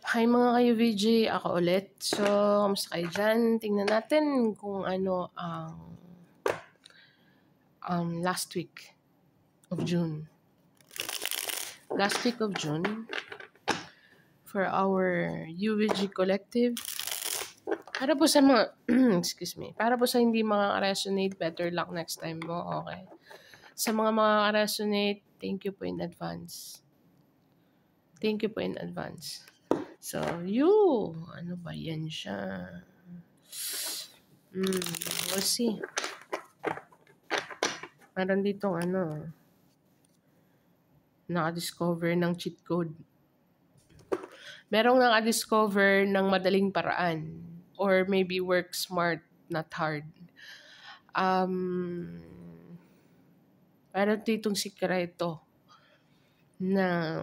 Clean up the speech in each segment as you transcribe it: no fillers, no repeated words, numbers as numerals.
Hi mga ka-UVJ, ako ulit. So, kamusta kayo dyan? Tingnan natin kung ano ang last week of June. Last week of June, for our UVG collective, para po sa mga, excuse me, para po sa hindi makaka-resonate, better luck next time mo, okay? Sa mga makaka-resonate, thank you po in advance. Thank you po in advance. So, ano ba yan siya? We'll see. Meron ditong naka-discover ng cheat code. Merong naka-discover ng madaling paraan. Or maybe work smart, not hard. Meron ditong sikreto na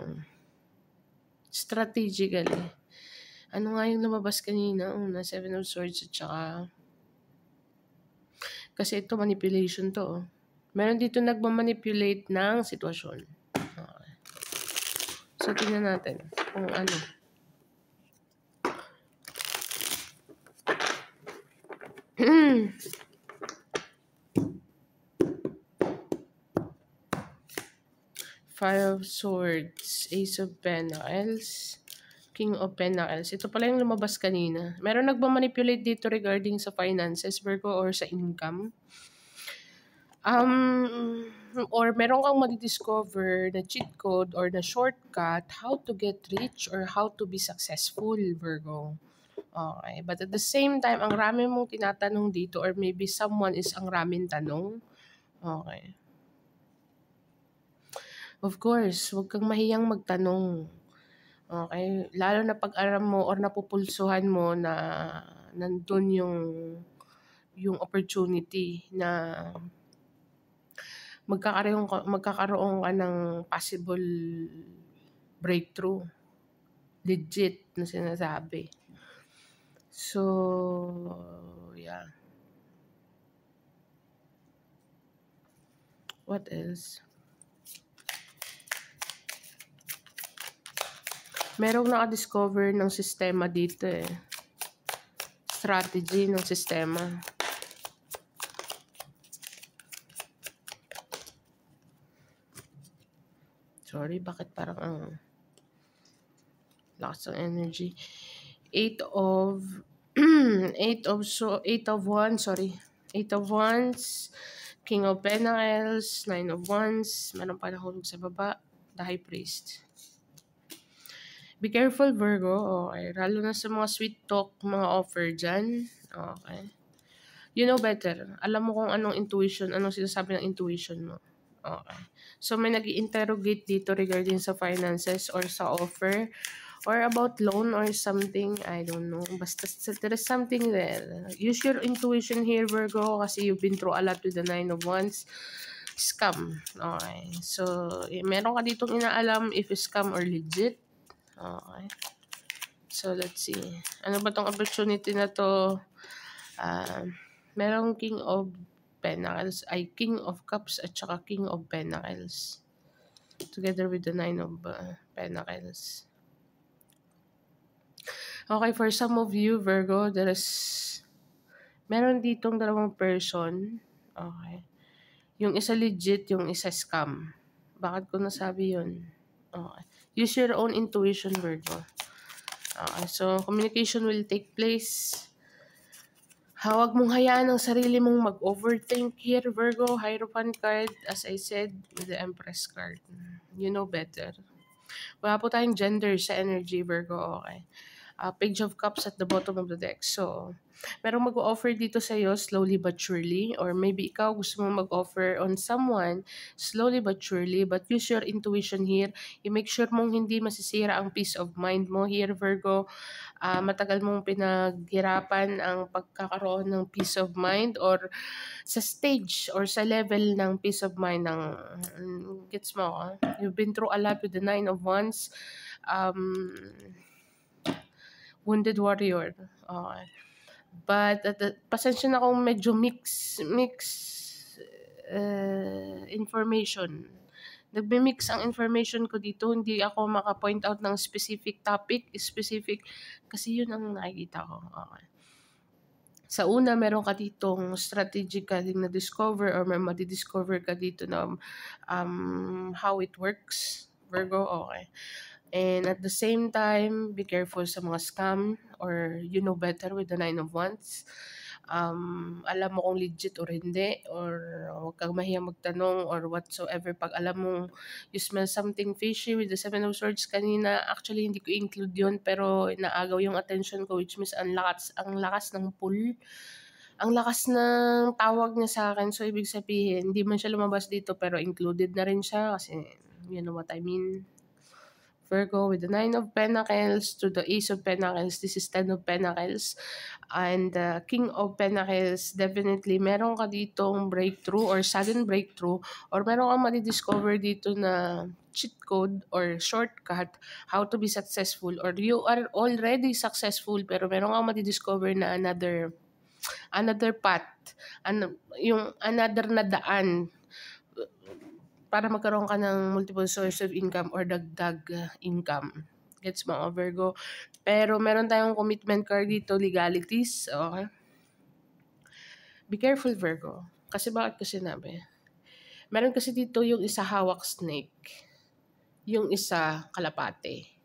strategically. Ano nga yung lumabas kanina? Una, Seven of Swords at saka... Kasi ito, manipulation to. Meron dito nagmamanipulate ng sitwasyon. Okay. So, tingnan natin kung ano. Five of Swords, Ace of Pentacles, King of Pentacles. Ito pala yung lumabas kanina. Meron nagmamanipulate dito regarding sa finances, Virgo, or sa income. Or meron kang madidiscover na cheat code or na shortcut how to get rich or how to be successful, Virgo. Okay. But at the same time, ang rami mong tinatanong dito or maybe someone is ang raming tanong. Okay. Of course, huwag kang mahiyang magtanong. Okay? Lalo na pag-aram mo or napupulsuhan mo na nandun yung opportunity na magkakaroon ka ng possible breakthrough. Legit na sinasabi. So, yeah. What else? Merong naka-discover ng sistema dito eh. Strategy ng sistema. Sorry, bakit parang ang lakas ng energy. Eight of Wands, King of Pentacles, Nine of Wands, meron pa nahulog sa baba, the High Priest. Be careful, Virgo. Okay. Lalo na sa mga sweet talk, mga offer dyan. Okay. You know better. Alam mo kung anong intuition, anong sinasabi ng intuition mo. Okay. So, may nag-i-interrogate dito regarding sa finances or sa offer or about loan or something. I don't know. Basta there is something there. Use your intuition here, Virgo, kasi you've been through a lot with the Nine of Wands. Scam. Okay. So, meron ka ditong inaalam if scam or legit. Okay. So, let's see. Ano ba tong opportunity na to? Merong King of Pentacles, King of Cups at saka King of Pentacles. Together with the Nine of Pentacles. Okay, for some of you, Virgo, meron ditong dalawang person. Okay. Yung isa legit, yung isa scam. Bakit ko nasabi yun? Okay. Use your own intuition, Virgo. Okay, so communication will take place. Huwag mong hayaan ang sarili mong mag-overthink here, Virgo. Hierophant card, as I said, with the Empress card. You know better. Wala po tayong gender sa energy, Virgo. Okay. Page of Cups at the bottom of the deck. So, merong mag-offer dito sa iyo slowly but surely, or maybe ikaw gusto mo mag-offer on someone slowly but surely, but use your intuition here. I-make sure mong hindi masisira ang peace of mind mo here, Virgo. Matagal mong pinaghirapan ang pagkakaroon ng peace of mind or sa stage or sa level ng peace of mind ng gets mo. You've been through a lot with the Nine of Wands. Wounded warrior. Okay. But pasensya na kung medyo mix information nagmi-mix ang information ko dito. Hindi ako maka-point out ng specific topic, specific, kasi yun ang nakikita ko. Okay. Sa una, meron ka ditong strategically na-discover or may madi-discover ka dito na how it works, Virgo, okay. And at the same time, be careful sa mga scam or you know better with the Nine of Wands. Alam mo kung legit or hindi, or huwag kang mahiyang magtanong or whatsoever. Pag alam mo you smell something fishy with the Seven of Swords kanina, actually hindi ko include yun, pero naagaw yung attention ko, which means ang lakas ng pull. Ang lakas ng tawag niya sa akin. So, ibig sabihin, hindi man siya lumabas dito, pero included na rin siya kasi you know what I mean. Virgo, with the Nine of Pentacles to the Ace of Pentacles. This is Ten of Pentacles. And King of Pentacles, definitely meron ka ditong breakthrough or sudden breakthrough, or meron kang madi-discover dito na cheat code or shortcut how to be successful, or you are already successful pero meron kang madi-discover na another path, yung another na daan para magkaroon ka ng multiple source of income or dagdag income. Gets mo, Virgo? Pero meron tayong commitment card dito, legalities. Okay? Be careful, Virgo. Kasi bakit ko sinabi? Meron kasi dito yung isa hawak snake. Yung isa kalapate.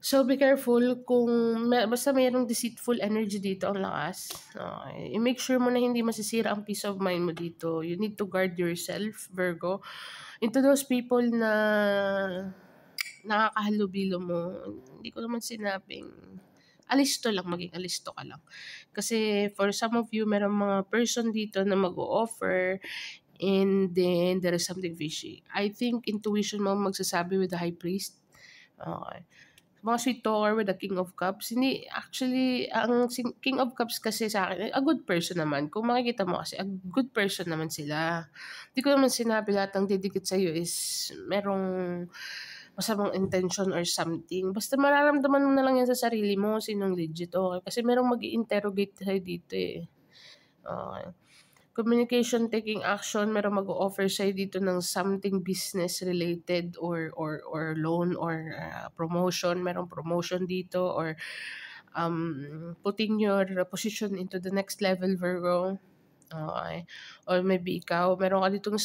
So, be careful kung basta mayroong deceitful energy dito ang lakas. Okay. I-make sure mo na hindi masisira ang peace of mind mo dito. You need to guard yourself, Virgo. Into those people na nakakahalubilo mo, hindi ko naman sinabing alisto lang, maging alisto ka lang. Kasi for some of you, merong mga person dito na mag-o-offer and then there is something fishy. I think intuition mo magsasabi with the High Priest. Okay. Mga sweet talker with the King of Cups. Hindi, actually, ang King of Cups kasi sa akin, a good person naman. Kung makikita mo kasi, a good person naman sila. Hindi ko naman sinabi lahat ng didikit sa'yo is merong masamang intention or something. Basta mararamdaman mo na lang yan sa sarili mo, sinong legit, okay? Kasi merong mag-i-interrogate sa'yo dito eh. Okay. Communication, taking action, merong mag-o-offer sa'yo dito ng something business related or loan or promotion. Merong promotion dito or putting your position into the next level, Virgo. Okay. Or maybe ikaw, meron ka ditong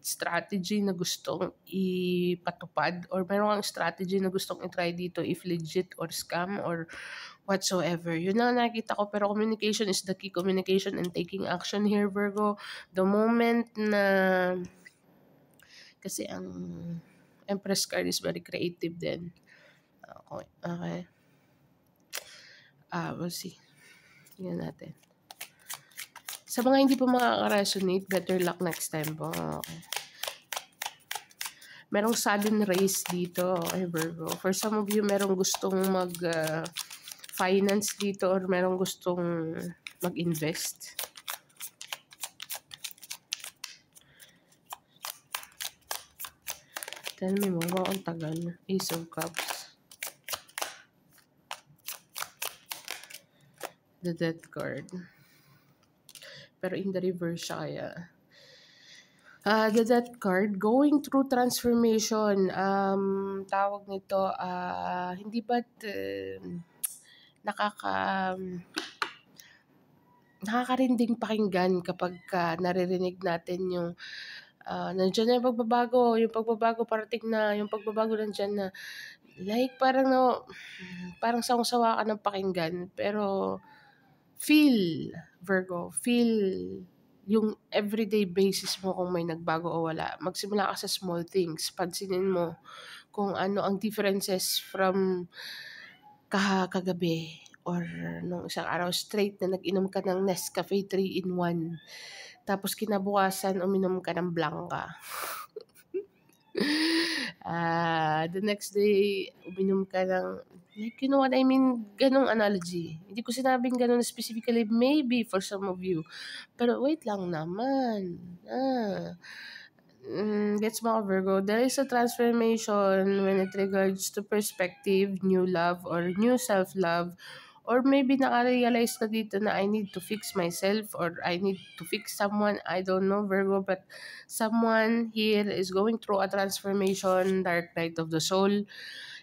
strategy na gustong ipatupad or meron kang strategy na gustong i-try dito if legit or scam or whatsoever. Yun lang nakikita ko, pero communication is the key. Communication and taking action here, Virgo. The moment na, kasi ang Empress card is very creative din. Okay. Okay. We'll see. Tingnan natin. Sa mga hindi pa makaka-resonate, better luck next time po. Okay. Merong sudden race dito, okay, Virgo. For some of you, merong gustong finance dito or merong gustong mag-invest. Tell me more, ang tagal. Ace of Cups. The Death card. Pero in the reverse siya kaya. The Death card, going through transformation. Tawag nito, hindi ba't nakakarinding pakinggan kapag naririnig natin yung nandiyan na yung pagbabago parating na, yung pagbabago nandiyan na. Like parang sawang-sawa ka ng pakinggan, pero feel, Virgo, feel yung everyday basis mo kung may nagbago o wala. Magsimula ka sa small things. Pansinin mo kung ano ang differences from kagabi or nung isang araw straight na nag-inom ka ng Nescafe 3-in-1. Tapos kinabukasan uminom ka ng Blanca. The next day, uminom ka ng, like, you know what I mean? Ganong analogy. Hindi ko sinabing ganon specifically, maybe for some of you. Pero wait lang naman. Gets mo, Virgo? There is a transformation when it regards to perspective, new love, or new self-love, Or maybe naka-realize ka dito na I need to fix myself or I need to fix someone. I don't know, Virgo, but someone here is going through a transformation, dark night of the soul,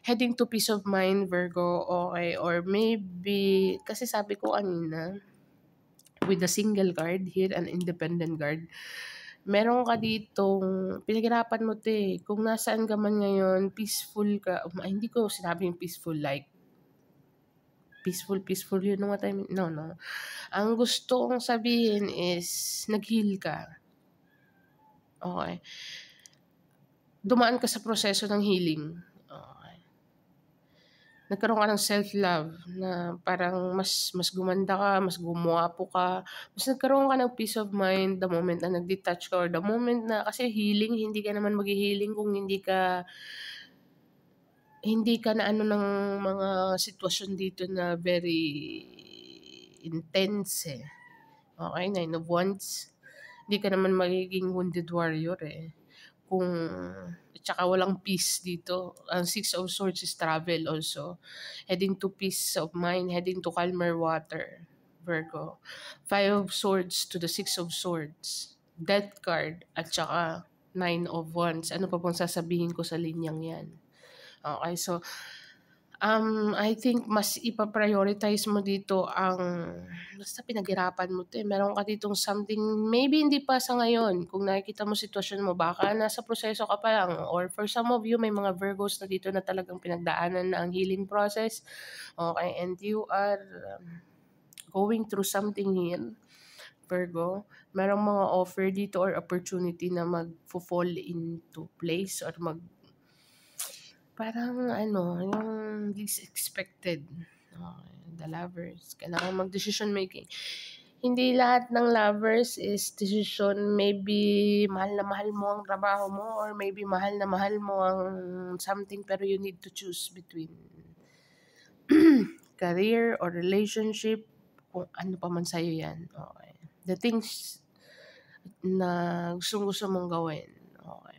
heading to peace of mind, Virgo, okay? Or maybe, kasi sabi ko kanina, with a single card here, an independent card, meron ka ditong, pinaghirapan mo 'to eh. Kung nasaan ka man ngayon, peaceful ka, hindi ko sinabing peaceful like, peaceful, you know what I mean? No, no. Ang gusto kong sabihin is, nag-heal ka. Okay. Dumaan ka sa proseso ng healing. Okay. Nagkaroon ka ng self-love na parang mas gumanda ka, mas gumwapo ka, mas nagkaroon ka ng peace of mind the moment na nag-detach ka or the moment na, kasi healing, hindi ka naman mag-healing kung hindi ka na ano ng mga sitwasyon dito na very intense eh. Okay, Nine of Wands. Hindi ka naman magiging wounded warrior eh. Kung, at saka walang peace dito. Ang Six of Swords is travel also. Heading to peace of mind, heading to calmer water, Virgo. Five of Swords to the Six of Swords. Death card, at saka Nine of Wands. Ano pa pong sasabihin ko sa linyang yan? Okay, so I think mas ipa-prioritize mo dito ang, basta pinaghirapan mo 'to eh. Meron ka ditong something, maybe hindi pa sa ngayon, kung nakikita mo sitwasyon mo, baka nasa proseso ka pa lang, or for some of you, may mga Virgos na dito na talagang pinagdaanan na ang healing process. Okay, and you are going through something here, Virgo. Merong mga offer dito or opportunity na mag-fall into place or parang ano, yung least expected. Okay, the lovers. Kailangan mag-decision making. Hindi lahat ng lovers is decision. Maybe mahal na mahal mo ang trabaho mo, or maybe mahal na mahal mo ang something, pero you need to choose between career or relationship, kung ano pa man sa'yo yan. Okay. The things na gusto mong gawin. Okay.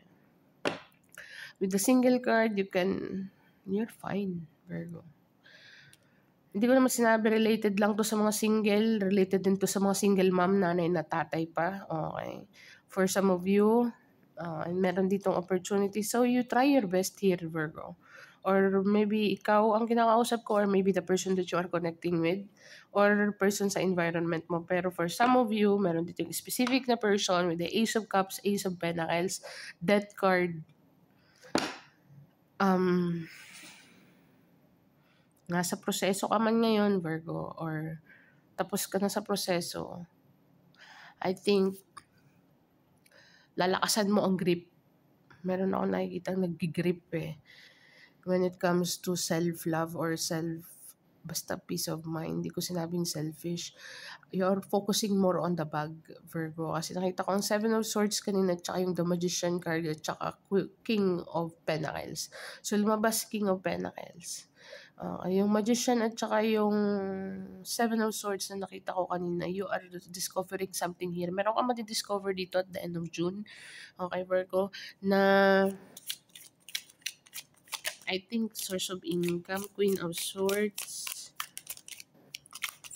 With the single card, you're fine, Virgo. Hindi ko naman sinabi related lang to sa mga single, related din to sa mga single mom, nanay na tatay pa. Okay. For some of you, meron ditong opportunity. So, you try your best here, Virgo. Or maybe ikaw ang kinakausap ko, or maybe the person that you are connecting with, or person sa environment mo. Pero for some of you, meron ditong specific na person with the Ace of Cups, Ace of Pentacles, Death card, nasa proseso ka man ngayon, Virgo, or tapos ka na sa proseso, I think, lalakasan mo ang grip. Meron ako nakikita nag-grip eh. When it comes to self-love or basta peace of mind, hindi ko sinabing selfish. You're focusing more on the bag, Virgo. Kasi nakita ko ang Seven of Swords kanina, tsaka yung The Magician card, at tsaka King of Pentacles. So, lumabas King of Pentacles. Yung Magician at saka yung Seven of Swords na nakita ko kanina, you are discovering something here. Meron ka madi-discover dito at the end of June. Okay, Virgo, na I think source of income, Queen of Swords,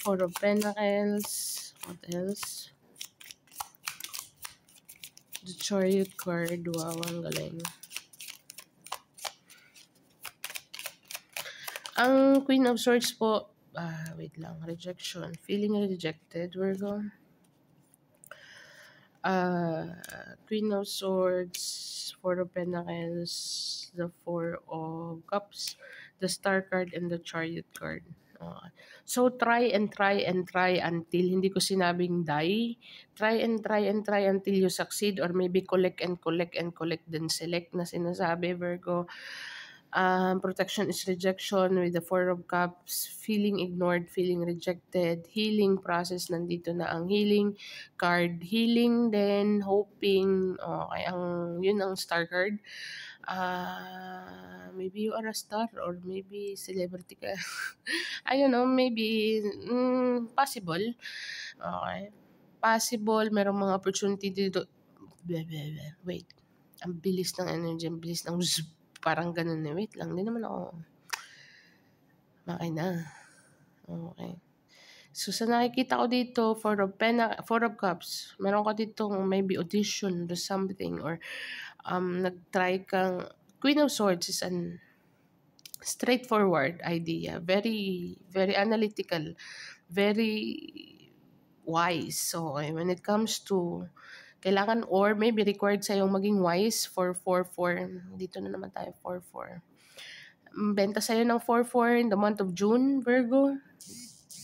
Four of Pentacles, what else? The Chariot card, wow, ang galing. Ang Queen of Swords po, wait lang, rejection. Feeling rejected, Virgo. Queen of Swords, Four of Pentacles, the Four of Cups, the Star card, and the Chariot card. So, try until, hindi ko sinabing die. Try until you succeed, or maybe collect then select na sinasabi, Virgo. Protection is rejection with the Four of Cups, feeling ignored, feeling rejected, healing process, nandito na ang healing card, healing then hoping, okay, yun ang star card. Maybe you are a star, or maybe celebrity ka. I don't know, maybe, possible. Okay. Possible, merong mga opportunity dito. Wait. Ang bilis ng energy, ang bilis ng parang ganun eh. Wait lang, hindi naman ako. Okay na. Okay. So, sa nakikita ko dito, Four of Cups, meron ka ditong maybe audition or something or nag-try kang Queen of Swords is an straightforward idea. Very, very analytical. Very wise. So, when it comes to kailangan or maybe required sa'yong maging wise for 4-4. Dito na naman tayo, 4-4. Benta sa'yo ng 4-4 in the month of June, Virgo.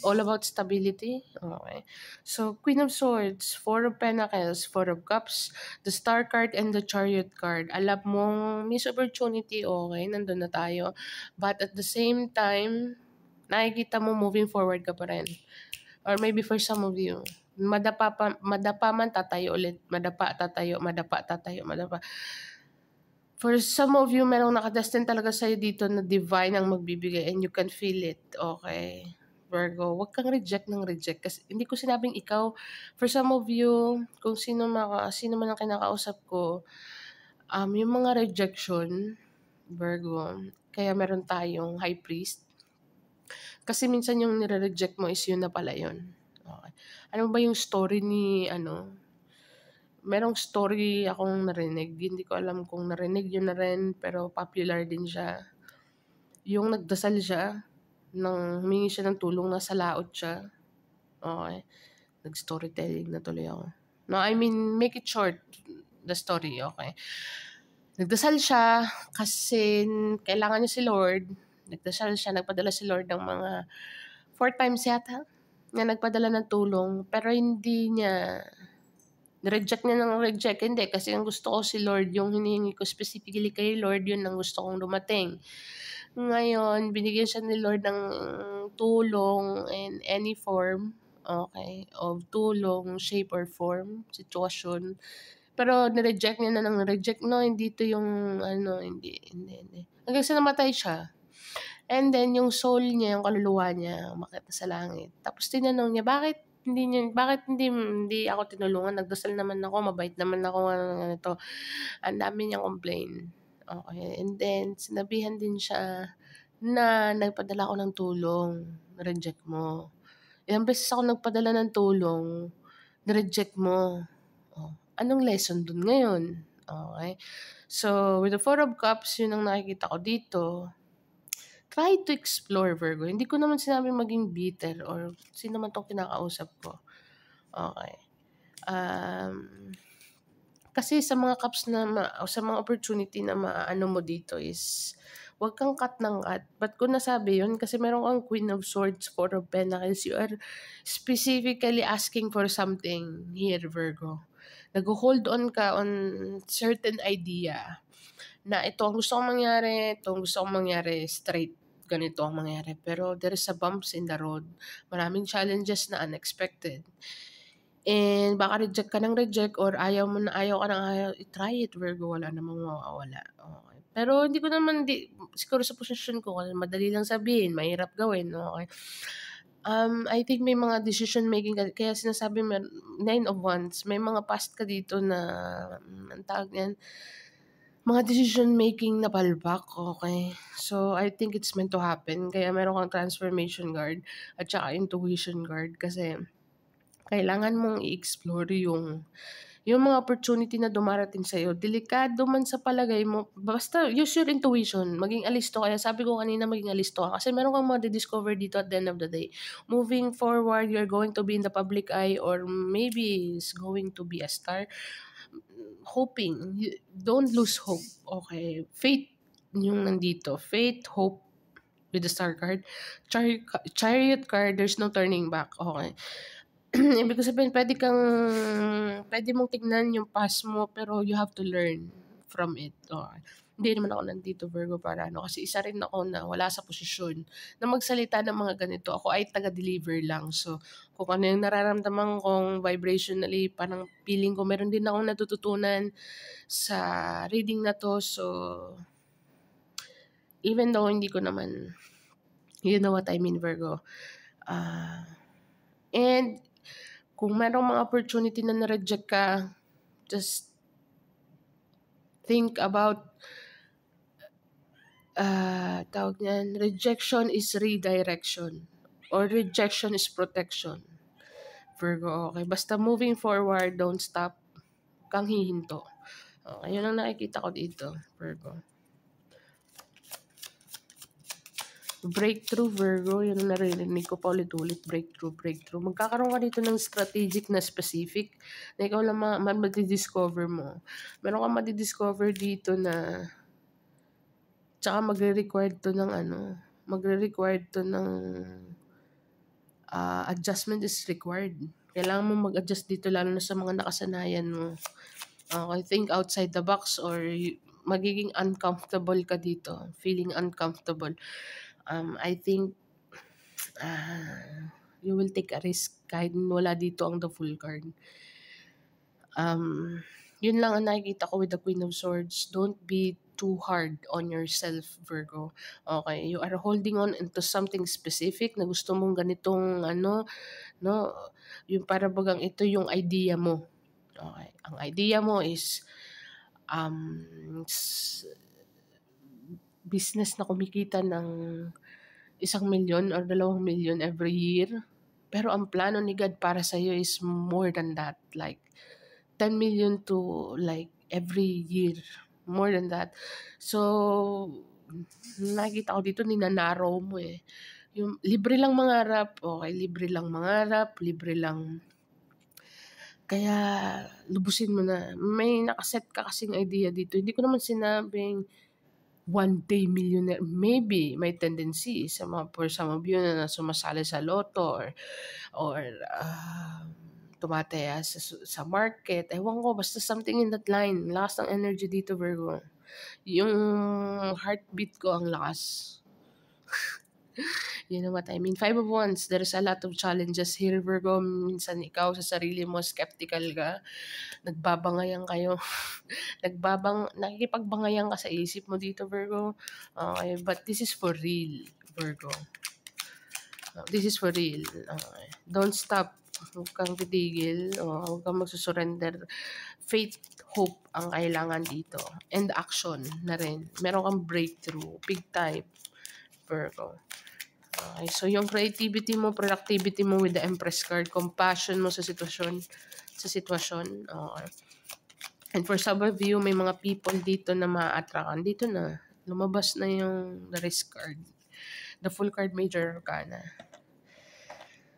All about stability. Okay. So, Queen of Swords, Four of Pentacles, Four of Cups, the Star card, and the Chariot card. Alam mong miss opportunity, okay, nandun na tayo. But at the same time, nakikita mo moving forward ka pa rin. Or maybe for some of you, madapa man, tatayo ulit. Madapa, tatayo, madapa, tatayo, madapa. For some of you, merong nakadestin talaga sa'yo dito na divine ang magbibigay and you can feel it. Okay. Virgo, huwag kang reject ng reject. Kasi hindi ko sinabing ikaw. For some of you, kung sino man ang kinakausap ko, yung mga rejection, Virgo, kaya meron tayong high priest. Kasi minsan yung nire-reject mo is yun na pala yun. Okay. Ano ba yung story ni, merong story akong narinig. Hindi ko alam kung narinig yun na rin, pero popular din siya. Yung nagdasal siya, humingi siya ng tulong, nasa laot siya. Okay. Nag-storytelling na tuloy ako. No, I mean, make it short, the story, okay. Nagdasal siya kasi kailangan niya si Lord. Nagdasal siya, nagpadala si Lord ng mga 4 times yata na nagpadala ng tulong, pero hindi niya reject niya ng reject. Hindi, kasi ang gusto ko si Lord, yung hinihingi ko specifically kay Lord, yun ang gusto kong dumating. Ngayon, binigyan siya ni Lord ng tulong in any form, okay, of tulong, shape or form, sitwasyon. Pero nireject niya na ng reject, no, hindi to yung, hindi. Hanggang sa namatay siya. And then, yung soul niya, yung kaluluwa niya, umakyat na sa langit. Tapos tinanong niya, bakit hindi ako tinulungan? Nagdasal naman ako, mabait naman ako, ganito. Ang dami niyang complain. Okay. And then, sinabihan din siya na nagpadala ako ng tulong, reject mo. Ilang beses ako nagpadala ng tulong, reject mo. Oh, anong lesson dun ngayon? Okay. So, with the Four of Cups, yun ang nakikita ko dito. Try to explore, Virgo. Hindi ko naman sinabing maging bitter or sino man tong kinakausap ko. Okay. Kasi sa mga cups na sa mga opportunity na maano mo dito is wag kang cut ng cut. Ba't ko nasabi yun? Kasi meron kang Queen of Swords, Four of Pentacles. You are specifically asking for something here, Virgo. Nag-hold on ka on certain idea na ito ang gusto kong mangyari, ito ang gusto kong mangyari, straight ganito ang mangyari. Pero there is a bumps in the road. Maraming challenges na unexpected. And baka reject ka ng reject or ayaw ka ng ayaw, i-try it, Virgo, wala namang mawawala. Okay. Pero hindi ko naman, siguro sa posisyon ko, kasi madali lang sabihin, mahirap gawin, okay. I think may mga decision making kaya sinasabi mo, 9 of Wands, may mga past ka dito na, ang tawag niyan, mga decision making na palpak, okay. So, I think it's meant to happen. Kaya meron kang transformation guard at saka intuition guard kasi kailangan mong i-explore yung mga opportunity na dumarating sa'yo. Delikado man sa palagay mo, basta use your intuition, maging alisto. Kaya sabi ko kanina maging alisto ka kasi meron kang discover dito at the end of the day. Moving forward, you're going to be in the public eye or maybe it's going to be a star. Hoping, don't lose hope, okay? Faith yung nandito. Faith, hope, with the star card. Chariot card, there's no turning back, okay? Ibig sabihin, pwede mong tignan yung past mo, pero you have to learn from it. Okay. Hindi naman ako nandito, Virgo, para kasi isa rin ako na wala sa posisyon na magsalita ng mga ganito. Ako ay taga-deliver lang. So, kung ano yung nararamdaman kong vibrationally, parang feeling ko meron din akong natututunan sa reading na to. So, even though hindi ko naman, you know what I mean, Virgo. And kung merong mga opportunity na na-reject ka, just think about, tawag niyan, rejection is redirection. or rejection is protection. Virgo, okay. Basta moving forward, don't stop. Kang hihinto. Okay, yun ang nakikita ko dito, Virgo. Breakthrough, Virgo, yun ang naririnig ko pa ulit-ulit, breakthrough. Magkakaroon ka dito ng strategic na specific na ikaw lang madidiscover mo. Meron kang madidiscover dito na tsaka magre-required to ng adjustment is required. Kailangan mo mag-adjust dito lalo na sa mga nakasanayan mo. Okay, think outside the box or magiging uncomfortable ka dito. Feeling uncomfortable. I think you will take a risk kahit wala dito ang the full card. Yun lang ang nakikita ko with the Queen of Swords. Don't be too hard on yourself, Virgo. Okay, you are holding on into something specific na gusto mong ganitong yung para bagang ito yung idea mo. Okay, ang idea mo is business na kumikita ng 1,000,000 or 2,000,000 every year. Pero ang plano ni God para sa iyo is more than that. Like 10 million to like every year. More than that. So, nakikita ko dito ninanarrow mo eh. Yung libre lang mangarap. Okay, libre lang mangarap. Libre lang. Kaya, lubusin mo na. May nakaset ka kasing idea dito. Hindi ko naman sinabing one day millionaire. Maybe may tendency for some of you na sumasali sa lotto or tumataya sa market. Ewan ko, basta something in that line. Lakas ng energy dito, Virgo. Yung heartbeat ko ang lakas. You know what I mean? 5 of Wands, there's a lot of challenges here, Virgo. Minsan ikaw sa sarili mo, skeptical ka. Nagbabangayan kayo. Nakikipagbangayan ka sa isip mo dito, Virgo. Okay, but this is for real, Virgo. This is for real. Okay. Don't stop. Huwag kang titigil. Huwag kang magsusurrender. Faith, hope ang kailangan dito. And action na rin. Meron kang breakthrough. Big time, Virgo. Okay, so yung creativity mo, productivity mo with the Empress card, compassion mo sa sitwasyon. Okay. And for some of you, may mga people dito na ma-attract. Dito na, lumabas na yung the risk card. The full card major arcana.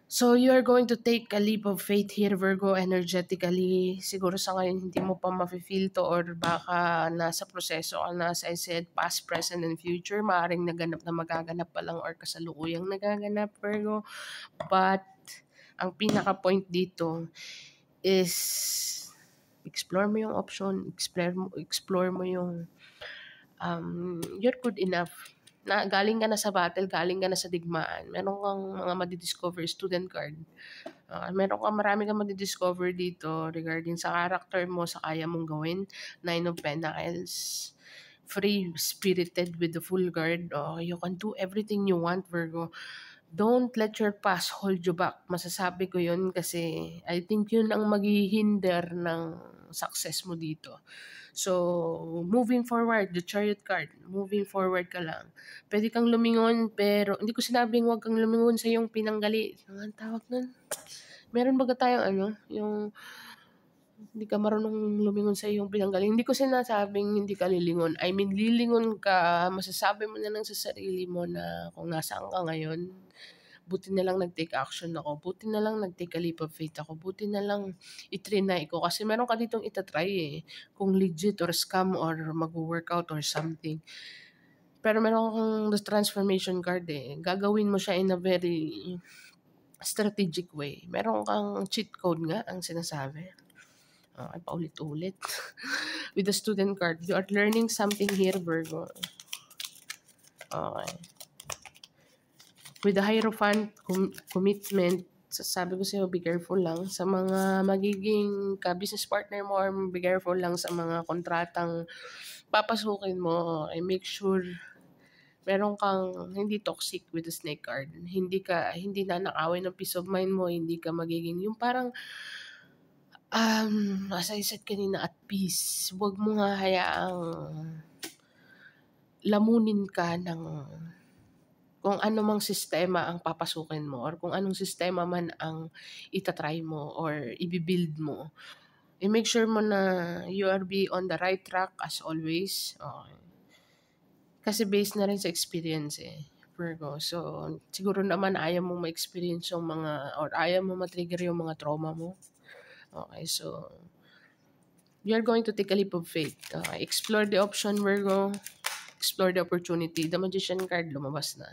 So, you are going to take a leap of faith here, Virgo, energetically. Siguro sa ngayon, hindi mo pa ma-feel to or baka nasa proseso ka na, as I said, past, present, and future. Maaaring naganap na magaganap pa lang or kasalukuyang nagaganap, Virgo. But, ang pinaka-point dito is explore mo yung option, explore mo yung you're good enough. Na galing ka na sa battle, galing ka na sa digmaan. Meron kang mga madidiscover student card. Marami kang madidiscover dito regarding sa character mo, sa kaya mong gawin. 9 of Pentacles. Free-spirited with the full guard. You can do everything you want, Virgo. Don't let your past hold you back. Masasabi ko yun kasi I think yun ang maghihinder ng success mo dito. So, moving forward, the Chariot card, moving forward ka lang. Pwede kang lumingon, pero hindi ko sinabing huwag kang lumingon sa iyong pinanggali. Ano tawag nun? Meron baga tayong yung hindi ka marunong lumingon sa iyong pinanggali. Hindi ko sinasabing hindi ka lilingon. I mean, lilingon ka, masasabi mo na lang sa sarili mo na kung nasaan ka ngayon, buti na lang nag-take action ako. Buti na lang nag-take a leap of faith ako. Buti na lang itrinay ko. Kasi meron ka ditong itatry eh. Kung legit or scam or mag-workout or something. Pero meron kang the transformation card eh. Gagawin mo siya in a very strategic way. Meron kang cheat code nga ang sinasabi. Okay, paulit-ulit. With the student card, you are learning something here, Virgo. Okay. With the Hierophant commitment, sasabi ko sa'yo, be careful lang sa mga magiging ka-business partner mo or be careful lang sa mga kontratang papasukin mo. I make sure meron kang hindi toxic with the snake card. Hindi nanakawin ng peace of mind mo, hindi ka magiging yung parang as I said kanina, at peace. Huwag mo nga hayaang lamunin ka ng kung ano mang sistema ang papasukin mo or kung anong sistema man ang itatry mo or ibibuild mo, i-make sure mo na you are be on the right track as always. Okay. Kasi based na rin sa experience Virgo. So, siguro naman ayaw mo ma-experience yung mga, or ayaw mo ma-trigger yung mga trauma mo. Okay, so, you're going to take a leap of faith. Okay, explore the option, Virgo. Explore the opportunity. The Magician card, lumabas na.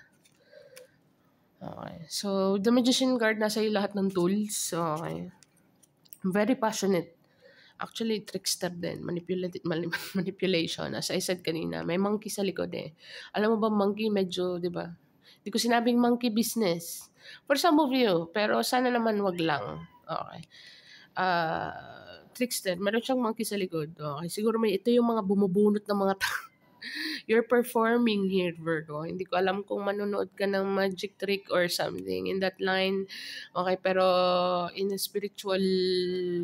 Okay, so, the Magician card, nasa iyo lahat ng tools. Okay. Very passionate. Actually, trickster din. Manipulation. As I said kanina, may monkey sa likod Alam mo ba, monkey medyo, di ba? Di ko sinabing monkey business. For some of you, pero sana naman wag lang. Okay. Trickster, meron siyang monkey sa likod. Okay. Siguro ito yung mga bumubunot ng mga tao. You're performing here, Virgo. Hindi ko alam kung manonood ka ng magic trick or something in that line. Okay, pero in a spiritual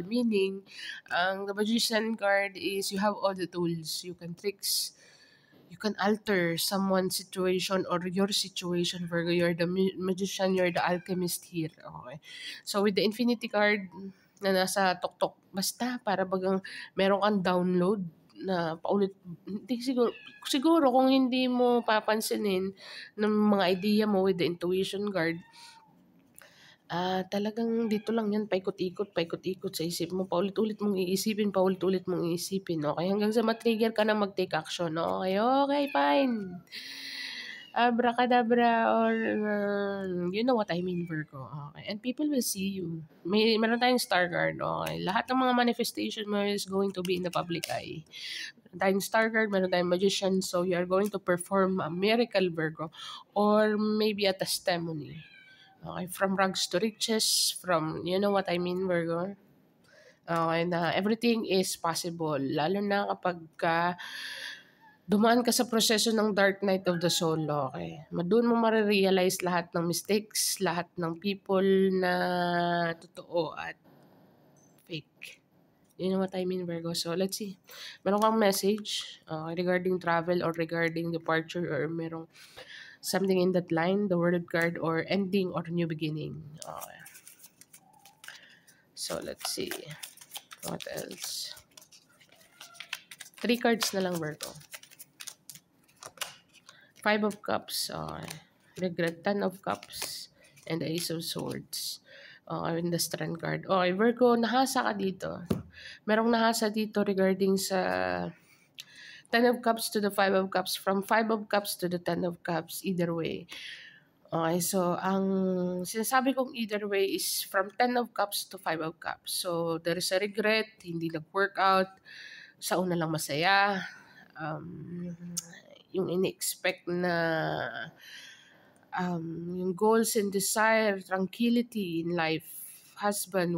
meaning, the Magician card is you have all the tools. You can tricks. You can alter someone's situation or your situation, Virgo. You're the magician, you're the alchemist here. Okay. So with the Infinity card na nasa tuktok, basta para bagang meron kang download na paulit, hindi siguro kung hindi mo papansinin ng mga idea mo with the intuition card, talagang dito lang yan, paikot-ikot sa isip mo, paulit-ulit mong iisipin, okay, hanggang sa ma-trigger ka na mag-take action, okay, fine. Abracadabra or you know what I mean, Virgo. Okay. And people will see you. Meron tayong star card. Okay. Lahat ng mga manifestation mo is going to be in the public eye. Meron tayong star card, meron tayong magician. So you are going to perform a miracle, Virgo. Or maybe a testimony. Okay. From rags to riches. From, you know what I mean, Virgo. Okay. Na everything is possible. Lalo na kapag dumaan ka sa proseso ng dark night of the soul, okay? Doon mo marirealize lahat ng mistakes, lahat ng people na totoo at fake. You know what I mean, Virgo? So, let's see. Meron kang message regarding travel or regarding departure or merong something in that line, the worded card or ending or new beginning. Okay. So, let's see. What else? 3 cards na lang, Virgo. 5 of Cups, regret, 10 of Cups, and the Ace of Swords. And the Strength card. Okay, Virgo, nahasa ka dito. Merong nahasa dito regarding sa 10 of Cups to the 5 of Cups. From 5 of Cups to the 10 of Cups, either way. Okay, so ang sinasabi kong either way is from 10 of Cups to 5 of Cups. So, there is a regret, hindi nag-work out, sa una lang masaya, yung in-expect na yung goals and desire, tranquility in life, husband,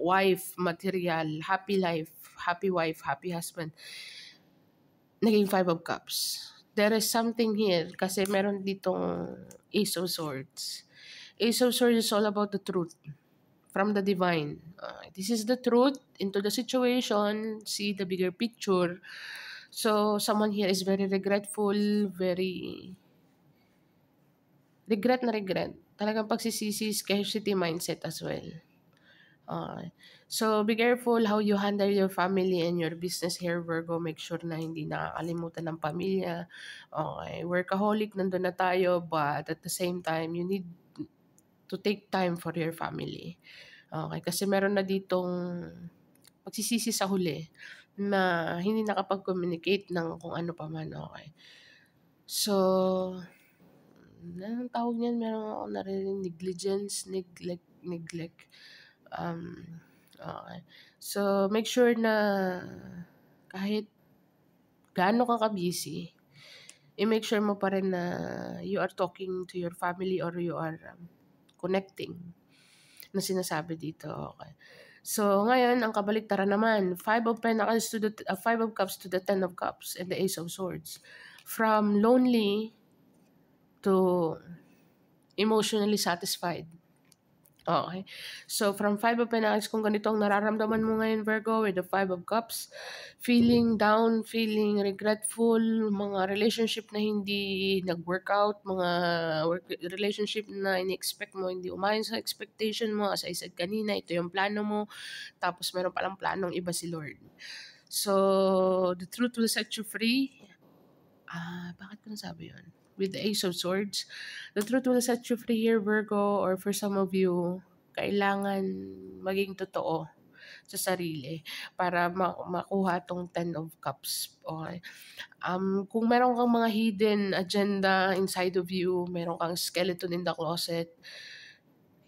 wife, material, happy life, happy wife, happy husband, naging 5 of Cups. There is something here kasi meron ditong Ace of Swords. Ace of Swords is all about the truth from the divine. This is the truth into the situation, see the bigger picture. So, someone here is very regretful, very regret. Talagang pagsisisi, scarcity mindset as well. So, be careful how you handle your family and your business here, Virgo. Make sure na hindi nakakalimutan ng pamilya. Okay, workaholic, nandun na tayo, but at the same time, you need to take time for your family. Okay, kasi meron na ditong pagsisisi sa huli na hindi nakapag-communicate ng kung ano pa man, okay. So, anong tawag niyan? Meron ako narinig, negligence, neglect. Okay. So, make sure na kahit gaano ka busy, i-make sure mo pa rin na you are talking to your family or you are connecting na sinasabi dito, okay. So, ngayon, ang kabaliktaran naman, 5 of Pentacles to the 5 of Cups to the 10 of Cups and the Ace of Swords. From lonely to emotionally satisfied. Okay. So, from Five of Pentacles, kung ganito ang nararamdaman mo ngayon, Virgo, with the Five of Cups, feeling down, feeling regretful, mga relationship na hindi nag-workout, mga relationship na in-expect mo, hindi umayon sa expectation mo, as I said kanina, ito yung plano mo, tapos meron palang planong iba si Lord. So, the truth will set you free. Bakit ko nasabi yun? With the Ace of Swords, the truth will set you free here, Virgo, or for some of you, kailangan maging totoo sa sarili para makuha tong Ten of Cups. Okay. Kung meron kang mga hidden agenda inside of you, meron kang skeleton in the closet,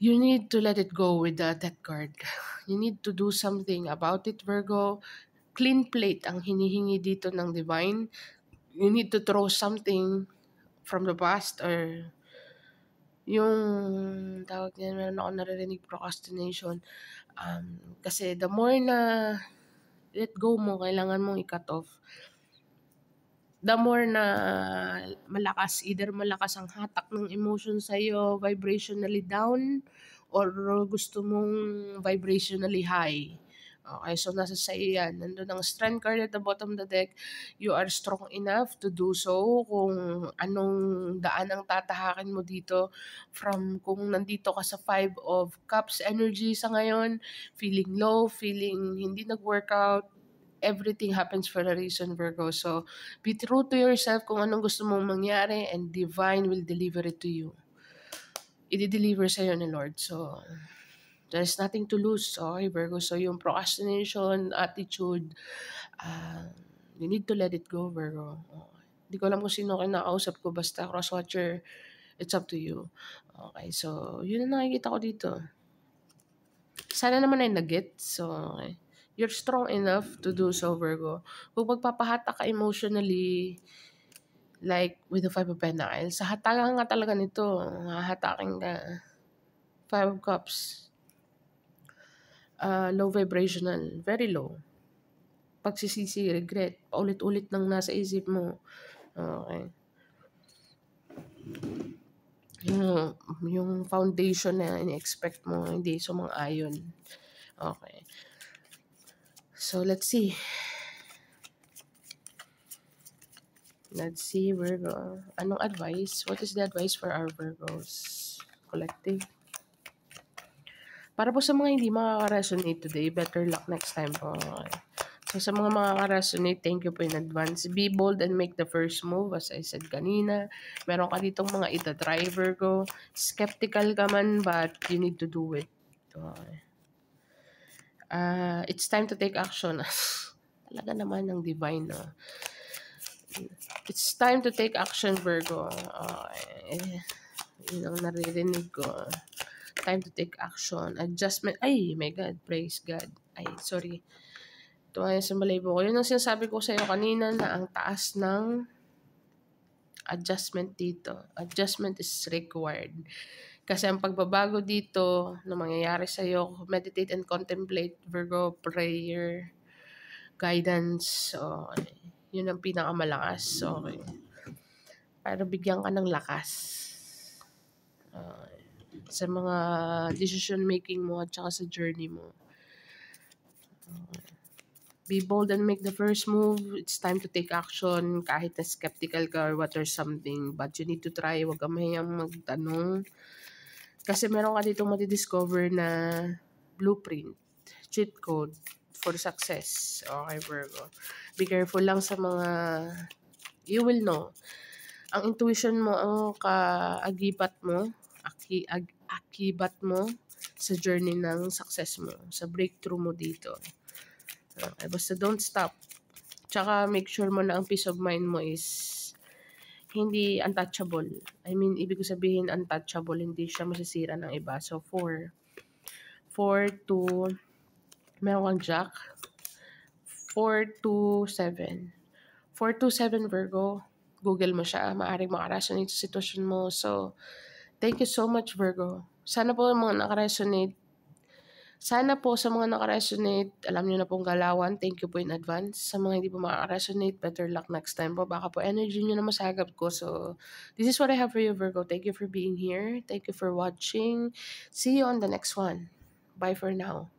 you need to let it go with the Death card. You need to do something about it, Virgo. Clean plate ang hinihingi dito ng Divine. You need to throw something from the past, or yung tawag niyan, meron ako naririnig, procrastination. Kasi the more na let go mo, kailangan mong i-cut off, the more na malakas, either malakas ang hatak ng emotion sa'yo, vibrationally down, or gusto mong vibrationally high. Okay, so nasa sa'yo yan. Nandun ang strength card at the bottom of the deck. You are strong enough to do so. Kung anong daan ang tatahakin mo dito, from kung nandito ka sa Five of Cups energy sa ngayon, feeling low, feeling hindi nag-workout, everything happens for a reason, Virgo. So, be true to yourself kung anong gusto mong mangyari, and Divine will deliver it to you. I-deliver sa'yo ni Lord. So, there's nothing to lose, okay, Virgo? So, yung procrastination, attitude, you need to let it go, Virgo. Okay. Hindi ko alam kung sino kinakausap ko, basta crosswatcher, it's up to you. Okay, so, yun ang nakikita ko dito. Sana naman ay nag-get. So, okay. You're strong enough to do so, Virgo. Kung magpapahata ka emotionally, like with the Five of Pentacles, sa hatagan nga talaga nito, hahatakin ka. Five of Cups. Low vibrational, very low. Pagsisisi, regret, paulit-ulit nang nasa isip mo. Okay. Yung foundation na in-expect mo, hindi sumang-ayon. Okay. So, let's see. Let's see, Virgo. Anong advice? What is the advice for our Virgos? Collective. Para po sa mga hindi makaka-resonate today, better luck next time po. Okay. So, sa mga makaka-resonate, thank you po in advance. Be bold and make the first move, as I said kanina. Meron ka ditong mga itatry, Virgo. Skeptical ka man, but you need to do it. Okay. It's time to take action. Talaga naman ng Divine, no? It's time to take action, Virgo. Yun ang naririnig ko. Time to take action. Adjustment. Ay, my God. Praise God. Ay, sorry. Ito ay sa malayo ko. Yun ang sinasabi ko sa iyo kanina, na ang taas ng adjustment dito. Adjustment is required. Kasi ang pagbabago dito na mangyayari sa iyo, meditate and contemplate, Virgo, prayer, guidance. So, yun ang pinakamalakas. Okay. Para bigyan ka ng lakas. Sa mga decision making mo at saka sa journey mo. Be bold and make the first move. It's time to take action. Kahit na skeptical ka or what or something, but you need to try. Huwag kang mahiyang magtanong. Kasi meron ka dito matidiscover na blueprint, cheat code for success. Okay, Virgo. Be careful lang sa mga, you will know. Ang intuition mo, ang kaagibat mo, akibat mo sa journey ng success mo, sa breakthrough mo dito. Okay, basta don't stop. Tsaka make sure mo na ang peace of mind mo is hindi untouchable. I mean, ibig sabihin untouchable, hindi siya masisira ng iba. So, 4, 2, meron kang Jack. 4, 2, 7. 4, 2, 7, Virgo. Google mo siya. Maaaring makaresonate sa sitwasyon mo. So, thank you so much, Virgo. Sana po mga nakaresonate, Sana po sa mga naka-resonate, alam niyo na pong galawan, thank you po in advance. Sa mga hindi po makaka-resonate, better luck next time po. Baka po energy niyo na masagap ko. So, this is what I have for you, Virgo. Thank you for being here. Thank you for watching. See you on the next one. Bye for now.